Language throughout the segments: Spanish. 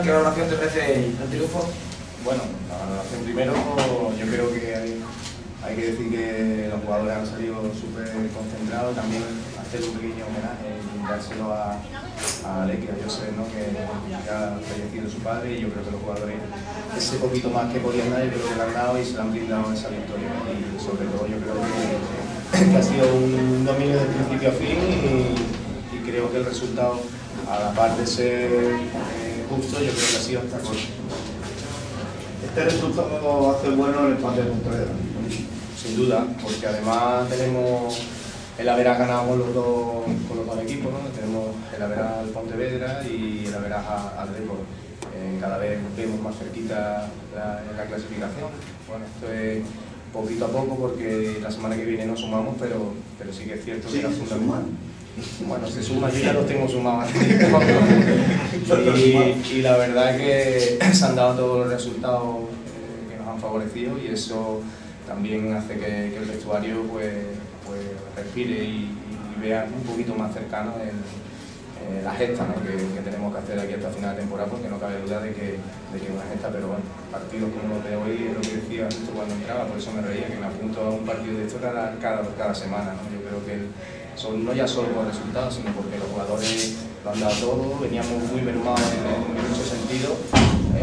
¿qué valoración te merece el triunfo? Bueno, la valoración primero, yo creo que hay que decir que los jugadores han salido súper concentrados, también hacer un pequeño homenaje y dárselo a Leque, a José, ¿no? que ha fallecido su padre, y yo creo que los jugadores ese poquito más que podían dar, yo creo que le han dado y se le han brindado esa victoria, y sobre todo yo creo que ha sido un dominio de principio a fin, y creo que el resultado, a la par de ser justo, yo creo que ha sido hasta corto. Este resultado hace bueno el empate de Pontevedra. Sin duda, porque además tenemos el haber ganado con los dos equipos, ¿no? Tenemos el haber al Pontevedra y el haber al Depor. Cada vez vemos más cerquita la clasificación. Bueno, esto es poquito a poco, porque la semana que viene no sumamos, pero sí que es cierto que era fundamental. Bueno, se suma, yo ya los tengo sumados. y la verdad es que se han dado todos los resultados que nos han favorecido, y eso también hace que el vestuario pues respire y vea un poquito más cercano la gesta, ¿no? que tenemos que hacer aquí hasta final de temporada, porque no cabe duda de que es una gesta. Pero bueno, partidos como los de hoy es lo que decía justo cuando entraba, por eso me reía, que me apunto a un partido de esto cada semana, ¿no? Yo creo que no ya solo por resultados, sino porque los jugadores lo han dado todo, veníamos muy mermados en muchos sentidos,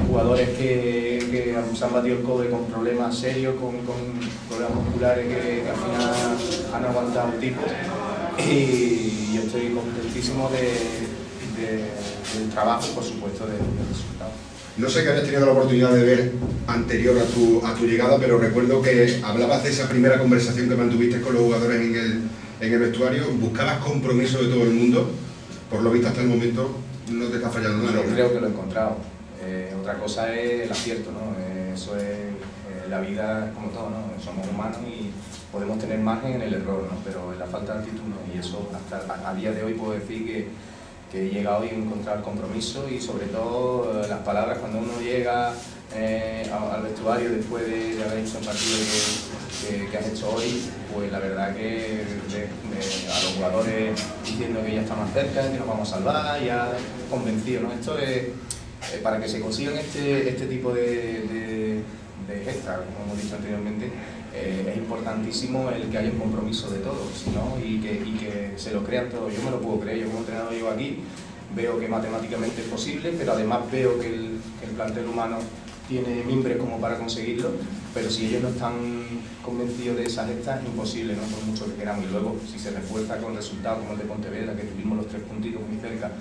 jugadores que se han batido el cobre con problemas serios, con problemas musculares que al final han aguantado el tipo, y yo estoy contentísimo del trabajo y por supuesto del resultado. No sé qué habías tenido la oportunidad de ver anterior a tu llegada, pero recuerdo que hablabas de esa primera conversación que mantuviste con los jugadores en el vestuario. Buscabas compromiso de todo el mundo. Por lo visto hasta el momento no te está fallando nada. Yo creo que lo he encontrado. Otra cosa es el acierto, ¿no? Eso es la vida, como todo, ¿no? Somos humanos y podemos tener margen en el error, ¿no? Pero en la falta de actitud no. Y eso hasta a día de hoy puedo decir que he llegado y he encontrado el compromiso, y sobre todo las palabras cuando uno llega al vestuario después de haber hecho el partido que has hecho hoy, pues la verdad que a los jugadores diciendo que ya está más cerca, que nos vamos a salvar, ya convencido, ¿no? Esto es para que se consigan este tipo de gestas, como hemos dicho anteriormente. Es importantísimo el que haya un compromiso de todos, ¿no? y que se lo crean todos. Yo me lo puedo creer, yo como entrenador llego aquí, veo que matemáticamente es posible, pero además veo que el plantel humano tiene mimbres como para conseguirlo, pero si ellos no están convencidos de esa gesta es imposible, ¿no? Por mucho que queramos. Y luego, si se refuerza con resultados como el de Pontevedra, que tuvimos los 3 puntitos muy cerca,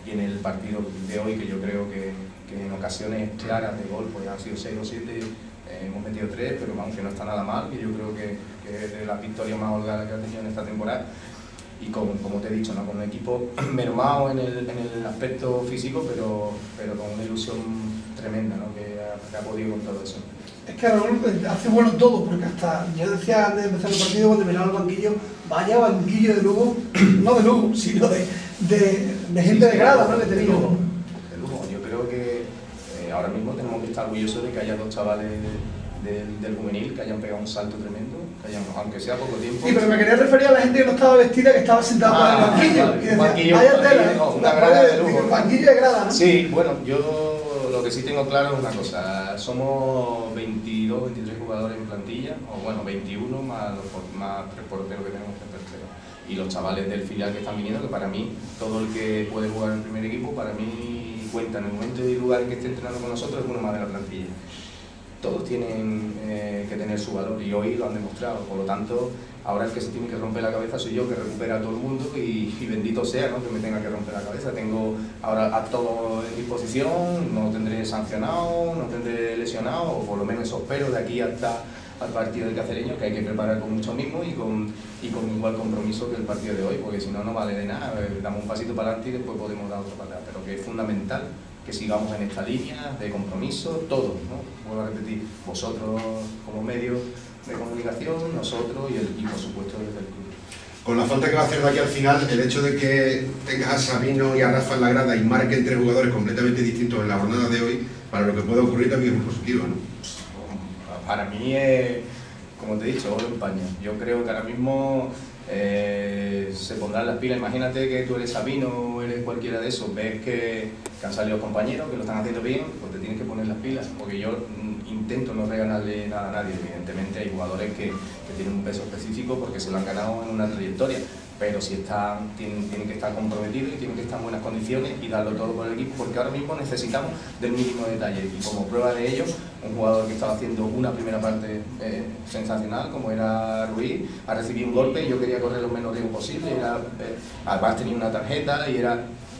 y en el partido de hoy, que yo creo que en ocasiones claras de gol pues han sido 6 o 7, hemos metido 3, pero vamos, que no está nada mal, que yo creo que es de las victorias más holgadas que ha tenido en esta temporada. Y como te he dicho, ¿no? Con un equipo mermado en el aspecto físico, pero con una ilusión tremenda, ¿no? que ha podido con todo eso. Es que Raúl hace bueno todo, porque hasta yo decía antes de empezar el partido, cuando miraba el banquillo, vaya banquillo de Lugo, no de Lugo, sino de gente de grada, ¿no? Que te digo. De lujo. Yo creo que ahora mismo tenemos que estar orgullosos de que haya 2 chavales del juvenil que hayan pegado un salto tremendo, aunque sea poco tiempo. Sí, pero me quería referir a la gente que no estaba vestida, que estaba sentada por el banquillo. Y decía, vaya tela, no, una grada de lujo. Banquillo de grada, ¿no? Sí, bueno, yo lo que sí tengo claro es una cosa: somos 22, 23 jugadores en plantilla, o bueno, 21 más 3 porteros que tenemos en tercero. Y los chavales del filial que están viniendo, que para mí, todo el que puede jugar en el primer equipo, para mí cuenta. En el momento y lugar en que esté entrenando con nosotros, es uno más de la plantilla. Todos tienen que tener su valor, y hoy lo han demostrado. Por lo tanto, ahora el que se tiene que romper la cabeza soy yo, que recupera a todo el mundo, y bendito sea, ¿no? Que me tenga que romper la cabeza. Tengo ahora a todo en disposición, no tendré sancionado, no tendré lesionado, o por lo menos eso espero, de aquí hasta al partido del Cacereño, que hay que preparar con mucho mismo y con igual compromiso que el partido de hoy, porque si no, no vale de nada. Damos un pasito para adelante y después podemos dar otro para atrás, pero que es fundamental que sigamos en esta línea de compromiso, todos, ¿no? Vuelvo a repetir, vosotros como medios de comunicación, nosotros y por supuesto desde el club. Con la falta que va a hacer de aquí al final, el hecho de que tengas a Sabino y a Rafa en la grada y marquen 3 jugadores completamente distintos en la jornada de hoy, para lo que puede ocurrir también es muy positivo, ¿no? Para mí es, como te he dicho, oro en paño. Yo creo que ahora mismo se pondrán las pilas. Imagínate que tú eres Sabino o eres cualquiera de esos, ves que han salido compañeros, que lo están haciendo bien, pues te tienes que poner las pilas, porque yo intento no regalarle nada a nadie. Evidentemente hay jugadores que tienen un peso específico porque se lo han ganado en una trayectoria, pero si tienen que estar comprometidos y tienen que estar en buenas condiciones y darlo todo por el equipo, porque ahora mismo necesitamos del mínimo detalle. Y como prueba de ello, un jugador que estaba haciendo una primera parte sensacional, como era Ruiz, ha recibido un golpe y yo quería correr lo menos riesgo posible, además tenía una tarjeta y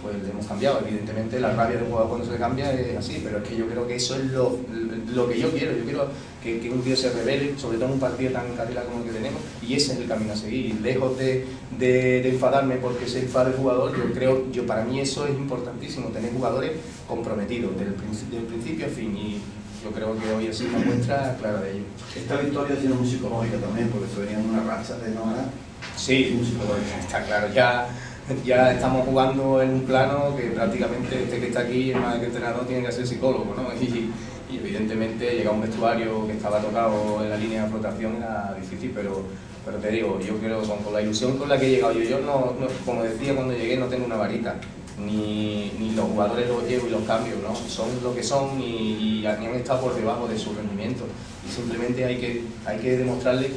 pues le hemos cambiado. Evidentemente la rabia de un jugador cuando se le cambia es así, pero es que yo creo que eso es lo que yo quiero. Yo quiero que un tío se revele, sobre todo en un partido tan carrilado como el que tenemos, y ese es el camino a seguir. Lejos de enfadarme porque se enfade el jugador, para mí eso es importantísimo, tener jugadores comprometidos del principio a fin, y yo creo que hoy ha sido una muestra clara de ello. Esta victoria ha sido muy psicológica también, porque se venían una racha de no ganar. Sí, está claro, ya estamos jugando en un plano que prácticamente este que está aquí, más que entrenador, tiene que ser psicólogo, ¿no? Y evidentemente llegar a un vestuario que estaba tocado en la línea de flotación era difícil, pero te digo, yo creo que con la ilusión con la que he llegado, yo no, como decía cuando llegué, no tengo una varita, ni los jugadores los llevo y los cambio, ¿no? Son lo que son y han estado por debajo de su rendimiento, y simplemente hay que demostrarles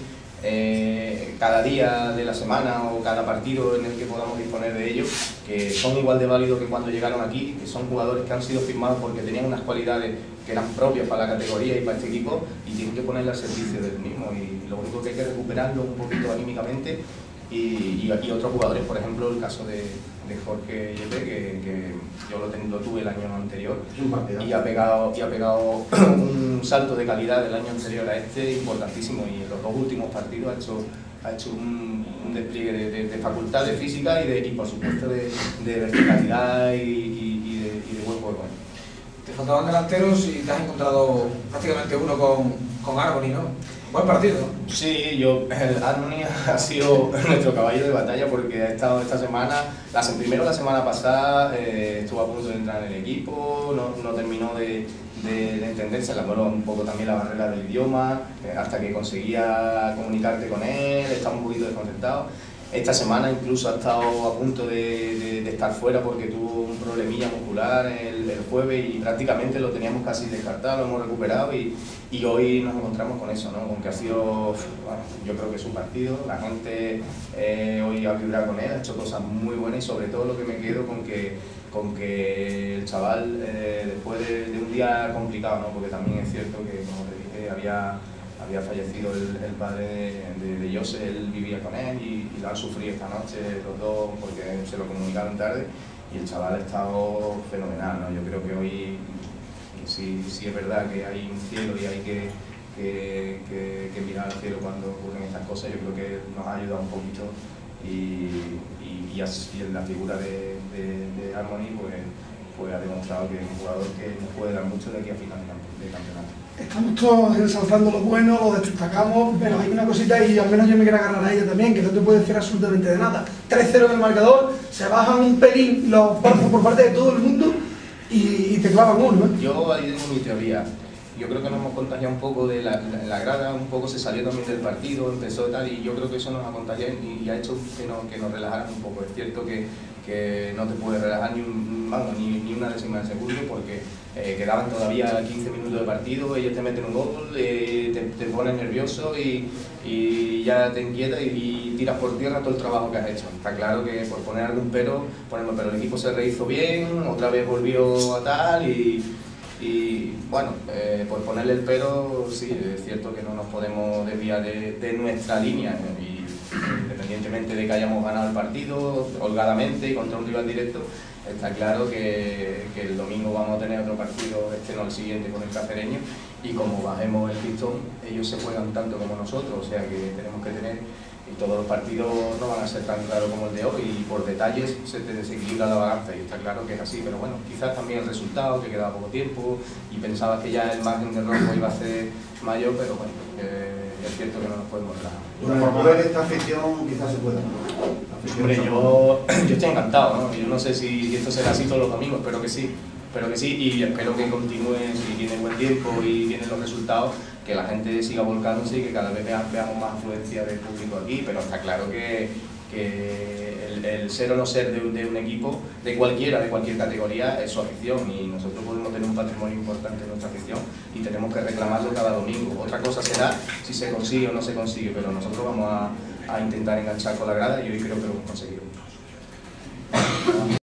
cada día de la semana o cada partido en el que podamos disponer de ellos, que son igual de válidos que cuando llegaron aquí, que son jugadores que han sido firmados porque tenían unas cualidades que eran propias para la categoría y para este equipo, y tienen que ponerle al servicio del mismo, y lo único que hay que recuperarlo un poquito anímicamente, y otros jugadores, por ejemplo el caso de Jorge Yepes, que yo lo tuve el año anterior y ha pegado un salto de calidad del año anterior a este importantísimo, y en los dos últimos partidos ha hecho un despliegue de facultades físicas y por supuesto de verticalidad y de buen juego. Te faltaban delanteros y te has encontrado prácticamente uno con Arboni, ¿no? Buen partido, ¿no? Sí, el Arboni ha sido nuestro caballo de batalla porque ha estado esta semana, primero la semana pasada estuvo a punto de entrar en el equipo, no terminó de entenderse, un poco también la barrera del idioma, hasta que conseguía comunicarte con él, estaba un poquito desconcertado. Esta semana incluso ha estado a punto de estar fuera porque tuvo un problemilla muscular el jueves y prácticamente lo teníamos casi descartado, lo hemos recuperado y hoy nos encontramos con eso, ¿no? Con que ha sido, bueno, yo creo que es un partido, la gente hoy ha vibrado con él, ha hecho cosas muy buenas y sobre todo lo que me quedo con que el chaval, después de un día complicado, ¿no? Porque también es cierto que, como te dije, había fallecido el padre de Jose, él vivía con él y lo han sufrido esta noche los dos porque se lo comunicaron tarde, y el chaval ha estado fenomenal, ¿no? Yo creo que hoy sí es verdad que hay un cielo y hay que mirar al cielo cuando ocurren estas cosas. Yo creo que nos ha ayudado un poquito y en la figura de Arboni pues ha demostrado que es un jugador que nos puede dar mucho de aquí a final de campeonato. Estamos todos ensalzando lo bueno, lo destacamos, pero hay una cosita y al menos yo me quiero agarrar a ella también, que no te puede decir absolutamente de nada. 3-0 en el marcador, se bajan un pelín los pasos por parte de todo el mundo y te clavan uno, ¿eh? Yo ahí tengo mi teoría. Yo creo que nos hemos contagiado un poco de la grada, un poco se salió también del partido, empezó tal, y yo creo que eso nos ha contagiado y ha hecho que nos relajáramos un poco. Es cierto que no te puedes relajar ni una décima de segundo porque quedaban todavía 15 minutos de partido, ellos te meten un gol, te pones nervioso y ya te inquieta y tiras por tierra todo el trabajo que has hecho. Está claro que por poner algún pero el equipo se rehizo bien, otra vez volvió a tal y bueno, por ponerle el pero, sí, es cierto que no nos podemos desviar de nuestra línea, y independientemente de que hayamos ganado el partido holgadamente y contra un rival directo, está claro que el domingo vamos a tener otro partido, no el siguiente, con el Cacereño, y como bajemos el pistón, ellos se juegan tanto como nosotros, o sea que tenemos que tener, y todos los partidos no van a ser tan claros como el de hoy, y por detalles se te desequilibra la balanza, y está claro que es así, pero bueno, quizás también el resultado, que quedaba poco tiempo, y pensabas que ya el margen de error iba a ser mayor, pero bueno, es cierto que no nos podemos relajar. Por mover esta afición quizás se pueda. Hombre, yo estoy encantado, ¿no? Yo no sé si esto será así todos los domingos, espero que sí. Pero que sí, y espero que continúe, si tiene buen tiempo y tienen los resultados, que la gente siga volcándose y que cada vez veamos más afluencia del público aquí, pero está claro que el ser o no ser de un equipo, de cualquier categoría, es su afición, y nosotros podemos tener un patrimonio importante en nuestra afición y tenemos que reclamarlo cada domingo. Otra cosa será si se consigue o no se consigue, pero nosotros vamos a intentar enganchar con la grada y hoy creo que lo hemos conseguido.